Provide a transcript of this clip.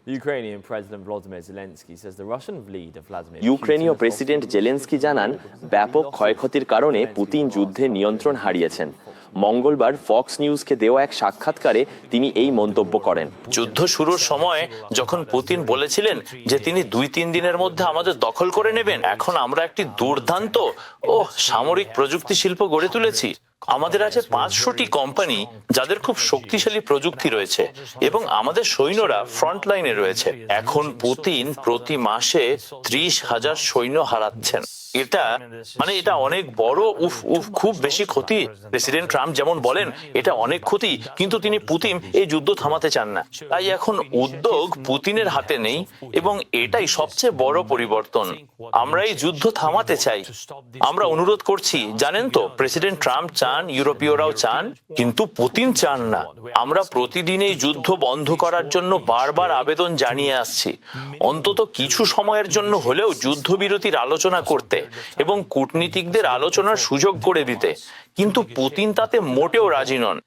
Ukrainian President Volodymyr Zelensky says the Russian leader Vladimir ইউক্রেনীয় Putin president Zelensky জানান, ব্যাপক ক্ষয়ক্ষতির কারণে পুতিন যুদ্ধে নিয়ন্ত্রণ হারিয়েছেন। মঙ্গলবার ফক্স নিউজকে দেওয়া এক সাক্ষাৎকারে তিনি এই মন্তব্য করেন। যুদ্ধ শুরুর সময় যখন পুতিন বলেছিলেন যে তিনি 2-3 দিনের মধ্যে আমাদের দখল করে নেবেন, এখন আমরা একটি দুর্দান্ত সামরিক প্রযুক্তি শিল্প গড়ে তুলেছি। আমাদের আছে 500টি কোম্পানি যাদের খুব শক্তিশালী প্রযুক্তি রয়েছে এবং আমাদের সৈন্যরা ফ্রন্ট লাইনে রয়েছে। এখন পুতিন প্রতি মাসে 30,000 সৈন্য হারাচ্ছেন। এটা অনেক বড় খুব বেশি ক্ষতি। প্রেসিডেন্ট ট্রাম্প যেমন বলেন এটা অনেক ক্ষতি, কিন্তু পুতিন এই যুদ্ধ থামাতে চান না। তাই এখন উদ্যোগ পুতিনের হাতে নেই এবং এটাই সবচেয়ে বড় পরিবর্তন। আমরা এই যুদ্ধ থামাতে চাই। আমরা অনুরোধ করছি, জানেন তো, প্রেসিডেন্ট ট্রাম্প চান, ইউরোপীয়রাও চান, কিন্তু পুতিন চান না। আমরা প্রতিদিন এই যুদ্ধ বন্ধ করার জন্য বারবার আবেদন জানিয়ে আসছি, অন্তত কিছু সময়ের জন্য হলেও যুদ্ধবিরতির আলোচনা করতে এবং কূটনীতিকদের আলোচনার সুযোগ করে দিতে, কিন্তু পুতিন তাতে মোটেও রাজি নন।